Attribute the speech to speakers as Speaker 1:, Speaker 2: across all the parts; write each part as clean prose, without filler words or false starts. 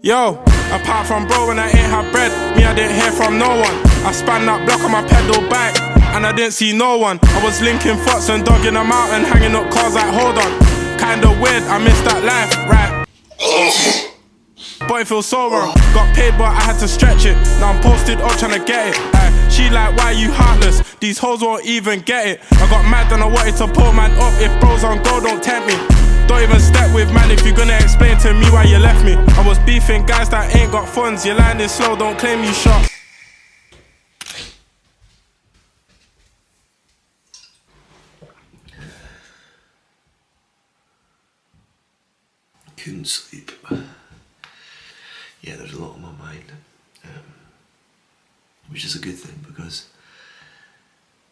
Speaker 1: Yo, apart from bro when I ain't had bread, me I didn't hear from no one. I span that block on my pedal bike, and I didn't see no one. I was linking fucks and dogging them out and hanging up cars like hold on. Kinda weird, I missed that life, right? But it feels so wrong. Got paid but I had to stretch it. Now I'm posted up trying to get it. She like, why you heartless? These hoes won't even get it. I got mad and I wanted to pull man up. If bros on go, don't tempt me. Don't even step with man if you're gonna explain to me why you left me. I was beefing guys that ain't got funds. Your line is slow, don't claim you shot.
Speaker 2: Couldn't sleep. Yeah, there's a lot on my mind, which is a good thing because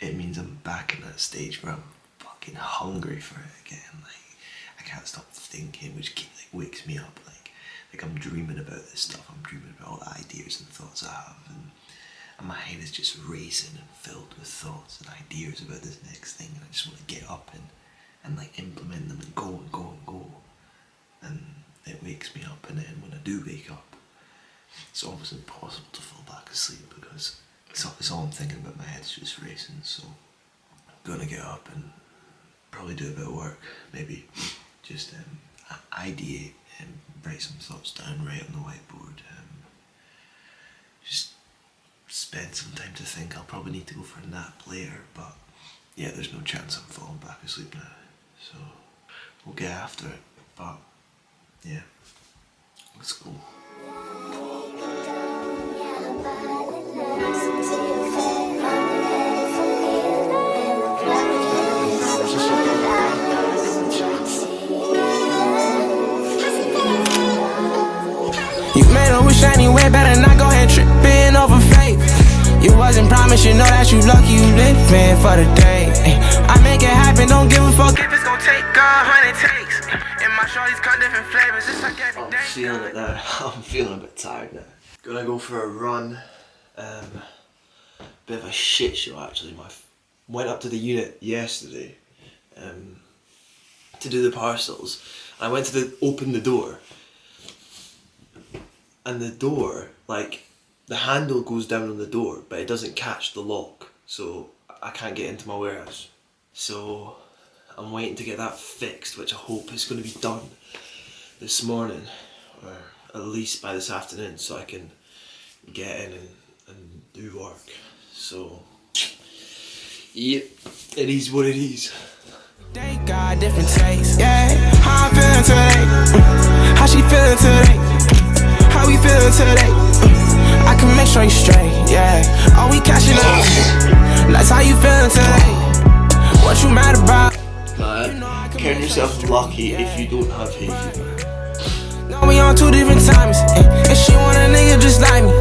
Speaker 2: it means I'm back in that stage where I'm fucking hungry for it again. Like I can't stop thinking, which wakes me up. Like I'm dreaming about this stuff. I'm dreaming about all the ideas and thoughts I have, and my head is just racing and filled with thoughts and ideas about this next thing. And I just want to get up and like implement them and go and go and go. And it wakes me up, and then when I do wake up, it's almost impossible to fall back asleep because it's all I'm thinking about. My head's just racing. So I'm gonna get up and probably do a bit of work, maybe just ideate and write some thoughts down right on the whiteboard. Just spend some time to think. I'll probably need to go for a nap later, but yeah, there's no chance I'm falling back asleep now. So we'll get after it, but yeah, let's go.
Speaker 3: You made a wish anyway, better not go ahead tripping over faith. You wasn't promised, you know that you lucky you living for the day. I make it happen, don't give a fuck if it's gonna take 100 takes. And my shorties got different flavors, it's like every day.
Speaker 2: I'm feeling it now. I'm feeling a bit tired now. Gonna go for a run. Bit of a shit show actually. Went up to the unit yesterday to do the parcels. I went to open the door, and the door, like, the handle goes down on the door, but it doesn't catch the lock, so I can't get into my warehouse. So I'm waiting to get that fixed, which I hope is going to be done this morning, or at least by this afternoon, so I can get in and do work. So, yep, it is what it is.
Speaker 3: They got different tastes, yeah. How I'm feeling today, how she feeling today, how we feeling today. I can make sure you straight, yeah. Are we cashing up? That's how you feeling today. What you mad about?
Speaker 2: Count yourself lucky if you don't have hay fever.
Speaker 3: No, we on two different times, and she want a nigga just like me.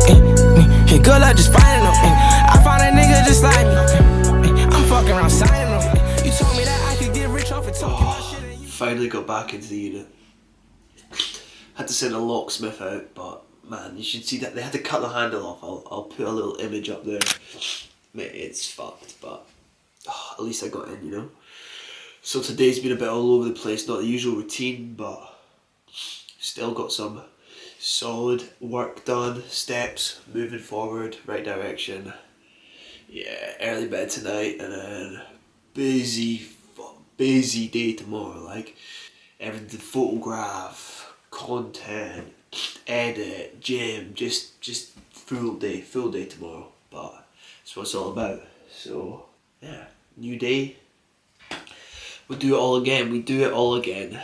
Speaker 3: Hey, good luck just finding them. I found a nigga just like me. I'm fucking around signing them. You told me that I could get rich off of talking about shit.
Speaker 2: Finally got back into the unit. Had to send a locksmith out, but man, you should see that they had to cut the handle off. I'll put a little image up there. Mate, it's fucked, but at least I got in, you know. So today's been a bit all over the place, not the usual routine, but still got some solid work done, steps, moving forward, right direction. Yeah, early bed tonight, and then busy day tomorrow, like everything to photograph, content, edit, gym, just full day tomorrow, but that's what it's all about. So yeah, new day, we'll do it all again, we do it all again.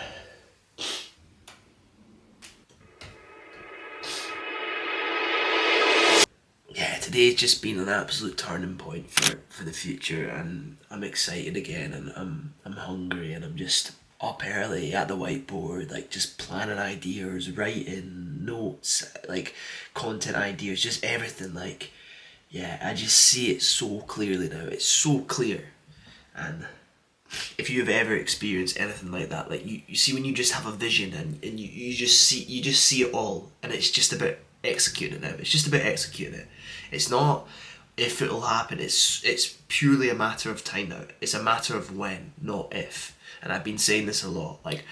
Speaker 2: Yeah, today's just been an absolute turning point for the future, and I'm excited again, and I'm hungry, and I'm just up early at the whiteboard, like just planning ideas, writing notes, like content ideas, just everything. Like, yeah, I just see it so clearly now. It's so clear. And if you've ever experienced anything like that, like you see when you just have a vision and you just see it all, and it's just about executing it now. It's just about executing it. It's not if it'll happen, it's purely a matter of time now. It's a matter of when, not if. And I've been saying this a lot, like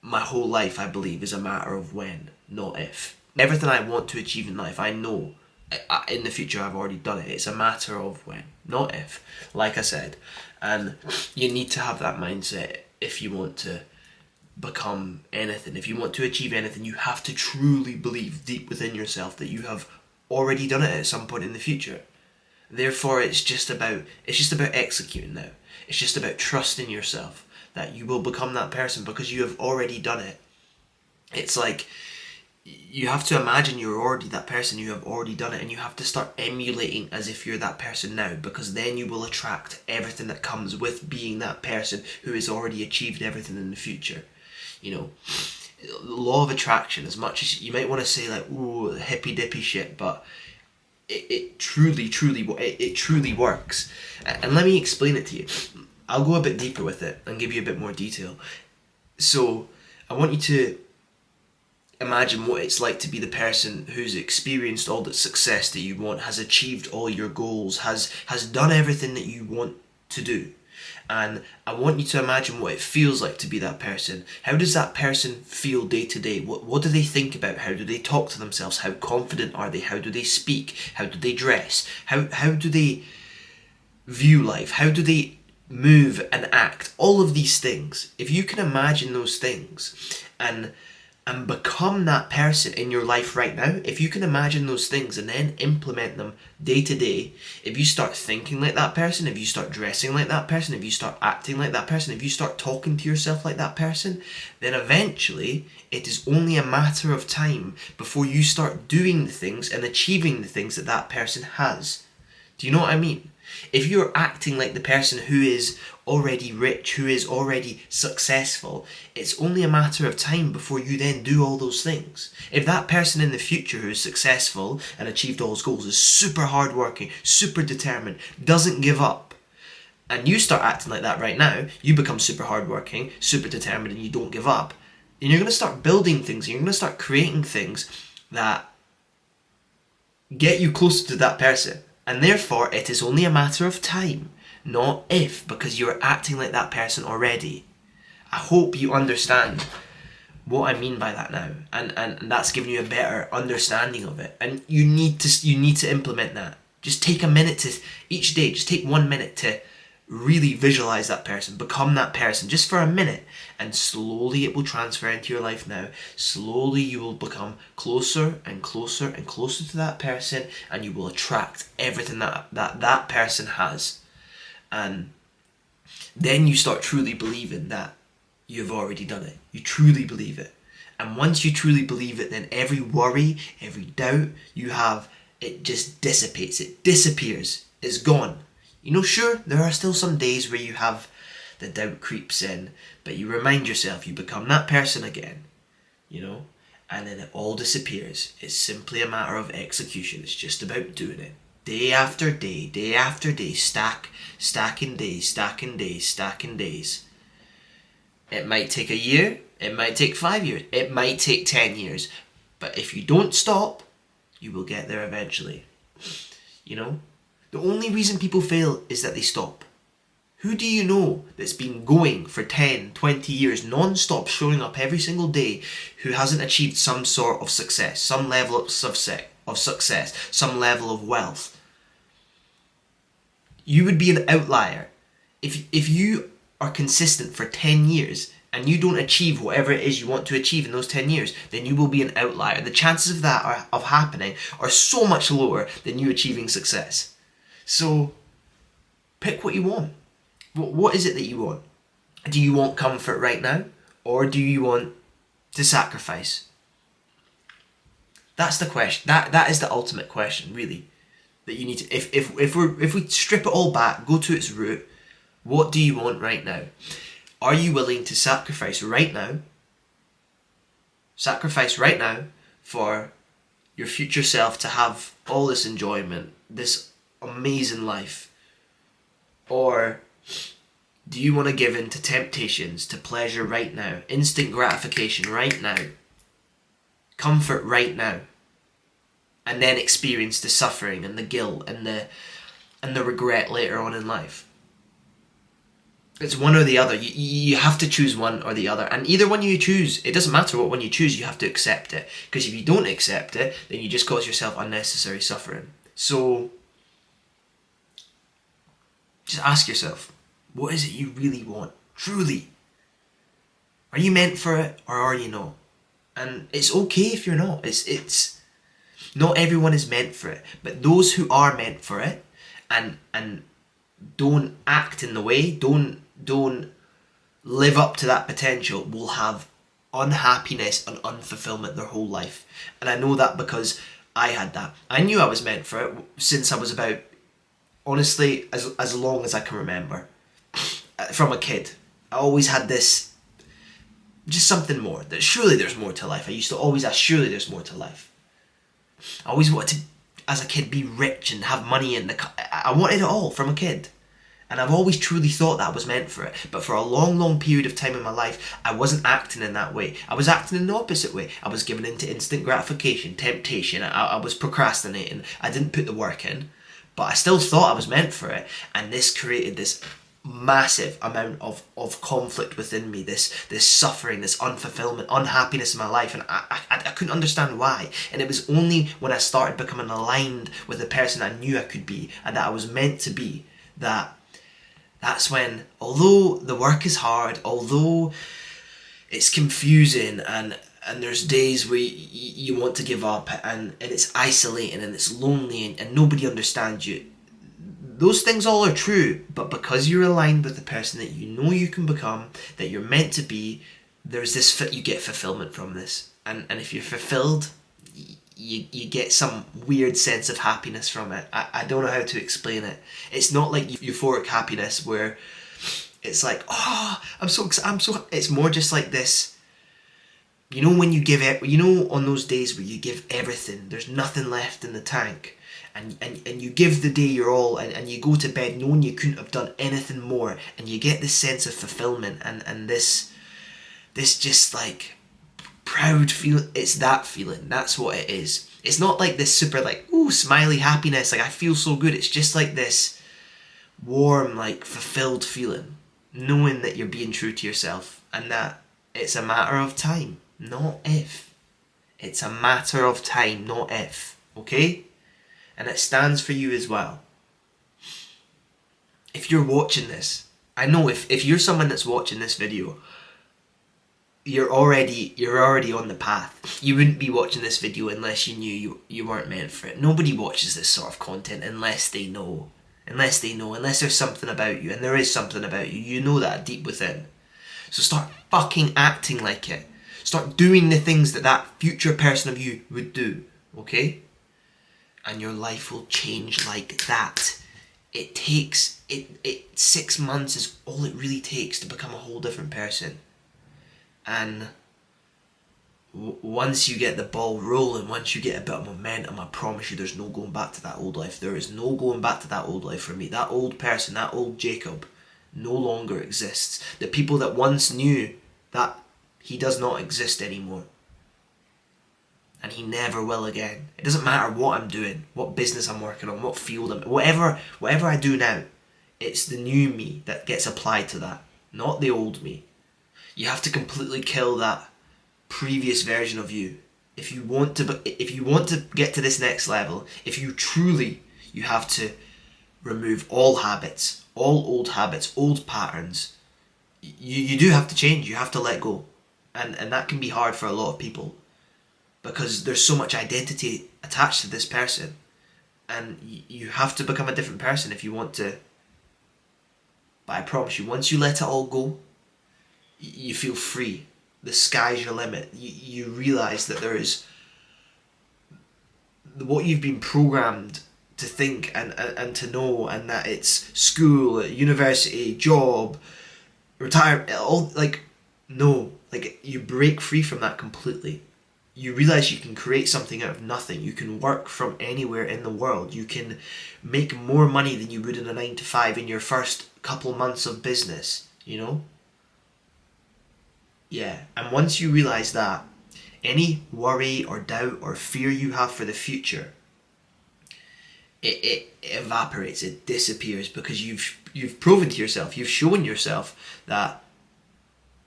Speaker 2: my whole life, I believe, is a matter of when, not if. Everything I want to achieve in life, I know in the future I've already done it. It's a matter of when, not if, like I said. And you need to have that mindset if you want to become anything. If you want to achieve anything, you have to truly believe deep within yourself that you have already done it at some point in the future. Therefore, it's just about executing now. It's just about trusting yourself that you will become that person because you have already done it. It's like you have to imagine you're already that person, you have already done it, and you have to start emulating as if you're that person now, because then you will attract everything that comes with being that person who has already achieved everything in the future. You know, the law of attraction, as much as you might want to say like, ooh, hippy dippy shit, but it truly works. And let me explain it to you. I'll go a bit deeper with it and give you a bit more detail. So I want you to imagine what it's like to be the person who's experienced all the success that you want, has achieved all your goals, has done everything that you want to do. And I want you to imagine what it feels like to be that person. How does that person feel day to day? What do they think about? How do they talk to themselves? How confident are they? How do they speak? How do they dress? How do they view life? How do they move and act? All of these things. If you can imagine those things and become that person in your life right now, if you can imagine those things and then implement them day to day, if you start thinking like that person, if you start dressing like that person, if you start acting like that person, if you start talking to yourself like that person, then eventually it is only a matter of time before you start doing the things and achieving the things that that person has. Do you know what I mean? If you're acting like the person who is already rich, who is already successful, it's only a matter of time before you then do all those things. If that person in the future who is successful and achieved all his goals is super hardworking, super determined, doesn't give up, and you start acting like that right now, you become super hardworking, super determined, and you don't give up, then you're going to start building things, you're going to start creating things that get you closer to that person. And therefore, it is only a matter of time, not if, because you're acting like that person already. I hope you understand what I mean by that now, and that's giving you a better understanding of it. And you need to implement that. Just take a minute each day, just take 1 minute to really visualize that person, become that person, just for a minute, and slowly it will transfer into your life now. Slowly you will become closer and closer and closer to that person, and you will attract everything that person has. And then you start truly believing that you've already done it. You truly believe it. And once you truly believe it, then every worry, every doubt you have, it just dissipates. It disappears. It's gone. You know, sure, there are still some days where you have the doubt creeps in, but you remind yourself, you become that person again, you know, and then it all disappears. It's simply a matter of execution. It's just about doing it. Day after day, stacking days. It might take a year, it might take 5 years, it might take 10 years, but if you don't stop, you will get there eventually, you know. The only reason people fail is that they stop. Who do you know that's been going for 10, 20 years, non-stop, showing up every single day, who hasn't achieved some sort of success, some level of success, some level of wealth? You would be an outlier. If you are consistent for 10 years and you don't achieve whatever it is you want to achieve in those 10 years, then you will be an outlier. The chances of that of happening are so much lower than you achieving success. So, pick what you want. What is it that you want? Do you want comfort right now? Or do you want to sacrifice? That's the question. That is the ultimate question, really. That you need to, if we strip it all back, go to its root, what do you want right now? Are you willing to sacrifice right now? Sacrifice right now for your future self to have all this enjoyment, this amazing life? Or do you want to give in to temptations, to pleasure right now, instant gratification right now, comfort right now, and then experience the suffering and the guilt and the regret later on in life?
Speaker 4: It's one or the other. You have to choose one or the other. And either one you choose, it doesn't matter what one you choose, you have to accept it. Because if you don't accept it, then you just cause yourself unnecessary suffering. So, just ask yourself, what is it you really want? Truly. Are you meant for it or are you not? And it's okay if you're not. It's not everyone is meant for it. But those who are meant for it and don't act in the way, don't live up to that potential, will have unhappiness and unfulfillment their whole life. And I know that because I had that. I knew I was meant for it since I was about, honestly, as long as I can remember. From a kid. I always had this, just something more. That surely there's more to life. I used to always ask, surely there's more to life. I always wanted to, as a kid, be rich and have money in the... I wanted it all from a kid. And I've always truly thought that I was meant for it. But for a long, long period of time in my life, I wasn't acting in that way. I was acting in the opposite way. I was giving in to instant gratification, temptation. I was procrastinating. I didn't put the work in. But I still thought I was meant for it. And this created this massive amount of conflict within me, this suffering, this unfulfillment, unhappiness in my life, and I couldn't understand why. And it was only when I started becoming aligned with the person I knew I could be and that I was meant to be, that's when, although the work is hard, although it's confusing and there's days where you want to give up and it's isolating and it's lonely and nobody understands you, those things all are true, but because you're aligned with the person that you know you can become, that you're meant to be, there's this you get fulfillment from this. And if you're fulfilled, you get some weird sense of happiness from it. I don't know how to explain it. It's not like euphoric happiness where it's like, oh, I'm so it's more just like this, you know, when you give it, you know, on those days where you give everything, there's nothing left in the tank. And you give the day your all and you go to bed knowing you couldn't have done anything more, and you get this sense of fulfillment and this just like proud feeling. It's that feeling. That's what it is. It's not like this super like, ooh, smiley happiness, like I feel so good. It's just like this warm, like fulfilled feeling, knowing that you're being true to yourself and that it's a matter of time, not if. It's a matter of time, not if. Okay? And it stands for you as well. If you're watching this, I know if you're someone that's watching this video, you're already on the path. You wouldn't be watching this video unless you knew you weren't meant for it. Nobody watches this sort of content unless they know. Unless there's something about you, and there is something about you. You know that deep within. So start fucking acting like it. Start doing the things that future person of you would do. Okay? And your life will change like that. It takes 6 months is all it really takes to become a whole different person. And once you get the ball rolling, once you get a bit of momentum, I promise you there's no going back to that old life. There is no going back to that old life for me. That old person, that old Jacob, no longer exists. The people that once knew that, he does not exist anymore. And he never will again. It doesn't matter what I'm doing, what business I'm working on, what field I'm in, whatever I do now, it's the new me that gets applied to that, not the old me. You have to completely kill that previous version of you. If you want to get to this next level, you have to remove all habits, all old habits, old patterns. You do have to change. You have to let go, and that can be hard for a lot of people. Because there's so much identity attached to this person. And you have to become a different person if you want to. But I promise you, once you let it all go, you feel free. The sky's your limit. You realise that there is... what you've been programmed to think and to know, and that it's school, university, job, retirement, all, like, no. Like, you break free from that completely. You realise you can create something out of nothing. You can work from anywhere in the world. You can make more money than you would in a 9-to-5 in your first couple months of business, you know? Yeah, and once you realise that, any worry or doubt or fear you have for the future, it evaporates, it disappears, because you've proven to yourself, you've shown yourself that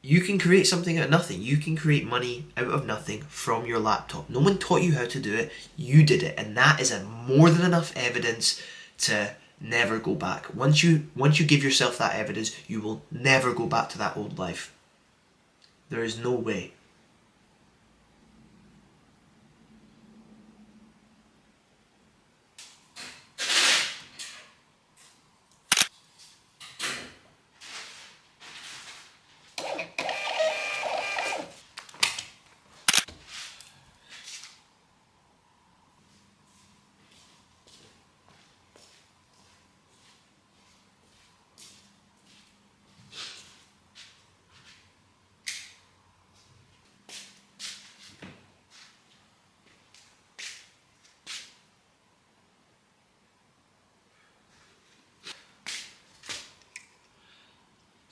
Speaker 4: you can create something out of nothing. You can create money out of nothing from your laptop. No one taught you how to do it. You did it, and that is a more than enough evidence to never go back. Once you give yourself that evidence, you will never go back to that old life. There is no way.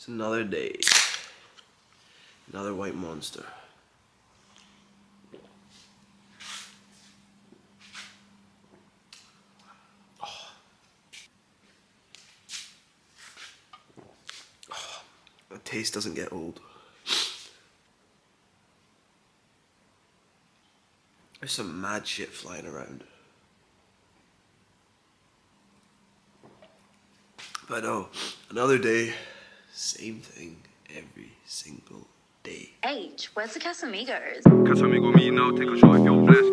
Speaker 2: It's another day. Another white monster. The taste doesn't get old. There's some mad shit flying around. But oh, another day, same thing every single day.
Speaker 5: H, where's the Casamigos?
Speaker 1: Casamigo me now, take a shot if you're blessed.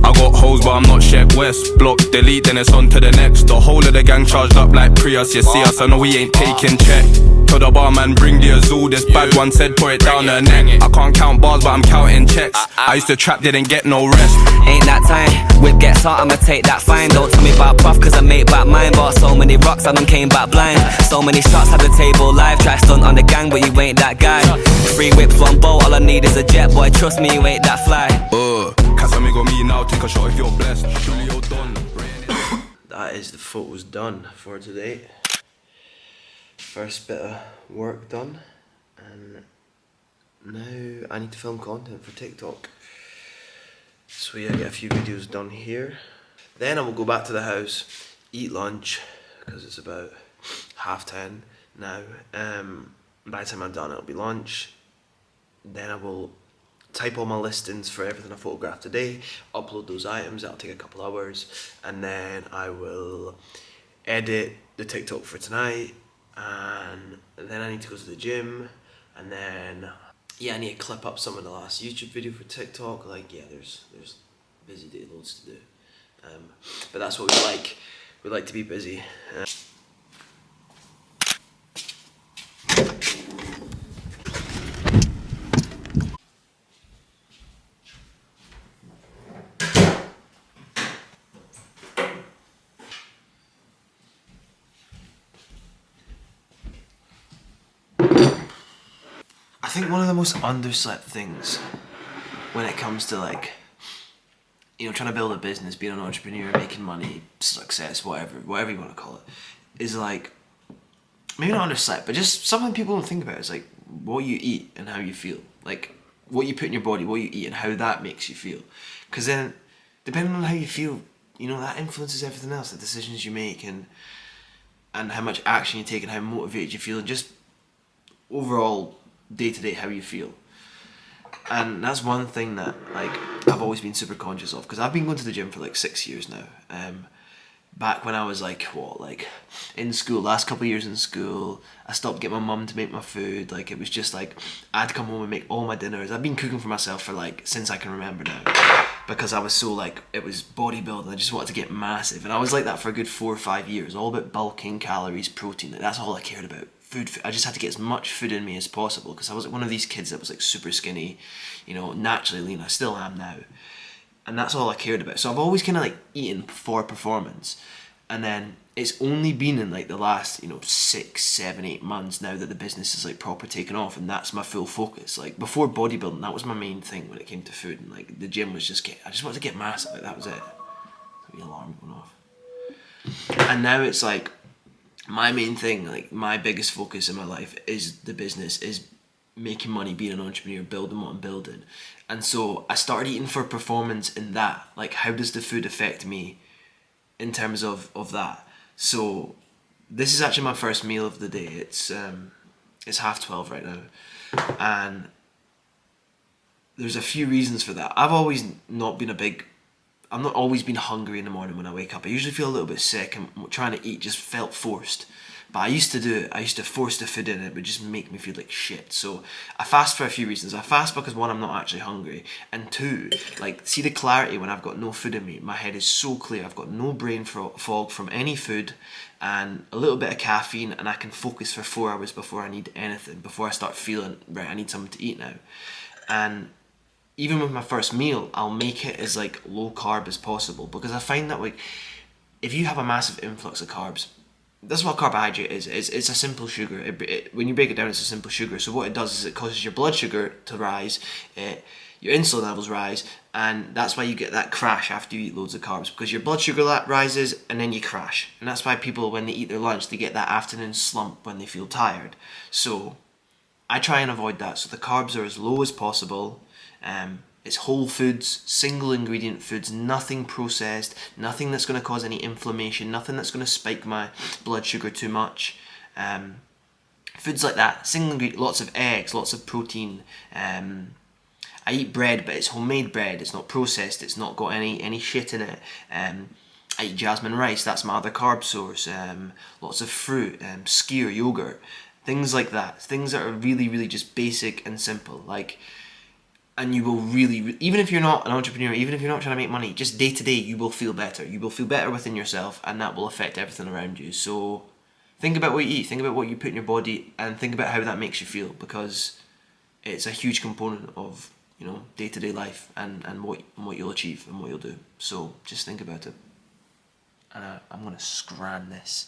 Speaker 1: I got hoes, but I'm not Sheck West. Block, delete, then it's on to the next. The whole of the gang charged up like Prius. You see us, I know we ain't taking check. Tell the barman, bring the Azul. This bad one said, put it down her neck. I can't count bars, but I'm counting checks. I used to trap, didn't get no rest.
Speaker 6: Ain't that time, whip gets hot, I'ma take that fine. Don't tell me about puff, cause I made back mine. Bought so many rocks, I done came back blind. So many shots, had the table live. Try stunt on the gang, but you ain't that guy. 3 whips, 1 boat, all I need is a jet. Boy, trust me, you ain't that fly.
Speaker 1: Casamigo me now, take a shot if you're blessed. Julio done.
Speaker 2: That is the photos done for today. First bit of work done, and now I need to film content for TikTok. So yeah, get a few videos done here. Then I will go back to the house, eat lunch, because it's about 10:30 now. By the time I'm done, it'll be lunch. Then I will type all my listings for everything I photographed today, upload those items, that'll take a couple hours, and then I will edit the TikTok for tonight, and then I need to go to the gym, and then yeah, I need to clip up some of the last YouTube video for TikTok. Like yeah, there's busy day, loads to do, but that's what we like to be busy. I think one of the most underslept things when it comes to like, you know, trying to build a business, being an entrepreneur, making money, success, whatever you want to call it, is like, maybe not underslept, but just something people don't think about is like what you eat and how you feel. Like what you put in your body, what you eat and how that makes you feel. Because then, depending on how you feel, you know, that influences everything else, the decisions you make and how much action you take and how motivated you feel and just overall day to day how you feel. And that's one thing that like I've always been super conscious of, because I've been going to the gym for like 6 years now. Back when I was like in school, last couple of years in school, I stopped getting my mum to make my food. Like it was just like I'd come home and make all my dinners. I've been cooking for myself for like since I can remember now, because I was so like, it was bodybuilding, I just wanted to get massive, and I was like that for a good 4 or 5 years, all about bulking, calories, protein. Like, that's all I cared about. Food. I just had to get as much food in me as possible, because I was like one of these kids that was like super skinny, you know, naturally lean. I still am now, and that's all I cared about. So I've always kind of like eaten for performance, and then it's only been in like the last 6, 7, 8 months now that the business is like proper taken off, and that's my full focus. Like before bodybuilding, that was my main thing when it came to food, and like the gym was just I just wanted to get massive. Like that was it. The alarm going off, and now it's like, my main thing, like my biggest focus in my life is the business, is
Speaker 4: making money, being an entrepreneur, building what I'm building. And so I started eating for performance in that. Like, how does the food affect me in terms of that? So this is actually my first meal of the day. It's 12:30 right now. And there's a few reasons for that. I've not always been hungry in the morning when I wake up. I usually feel a little bit sick, and trying to eat just felt forced. But I used to do it. I used to force the food in. It would just make me feel like shit. So I fast for a few reasons. I fast because, one, I'm not actually hungry, and two, like, see the clarity when I've got no food in me. My head is so clear. I've got no brain fog from any food, and a little bit of caffeine, and I can focus for 4 hours before I need anything, before I start feeling, right, I need something to eat now. And even with my first meal, I'll make it as like low carb as possible, because I find that, like, if you have a massive influx of carbs, that's what carbohydrate is. It's a simple sugar. When you break it down, it's a simple sugar. So what it does is it causes your blood sugar to rise, your insulin levels rise, and that's why you get that crash after you eat loads of carbs, because your blood sugar rises and then you crash. And that's why people, when they eat their lunch, they get that afternoon slump when they feel tired. So I try and avoid that. So the carbs are as low as possible. It's whole foods, single ingredient foods, nothing processed, nothing that's going to cause any inflammation, nothing that's going to spike my blood sugar too much. Foods like that, single ingredient, lots of eggs, lots of protein. I eat bread, but it's homemade bread. It's not processed. It's not got any shit in it. I eat jasmine rice. That's my other carb source. Lots of fruit, skyr, yogurt, things like that. Things that are really, really just basic and simple. Like, and you will really, even if you're not an entrepreneur, even if you're not trying to make money, just day to day, you will feel better. You will feel better within yourself, and that will affect everything around you. So think about what you eat, think about what you put in your body, and think about how that makes you feel, because it's a huge component of, you know, day to day life and what you'll achieve and what you'll do. So just think about it. And I'm gonna scran this.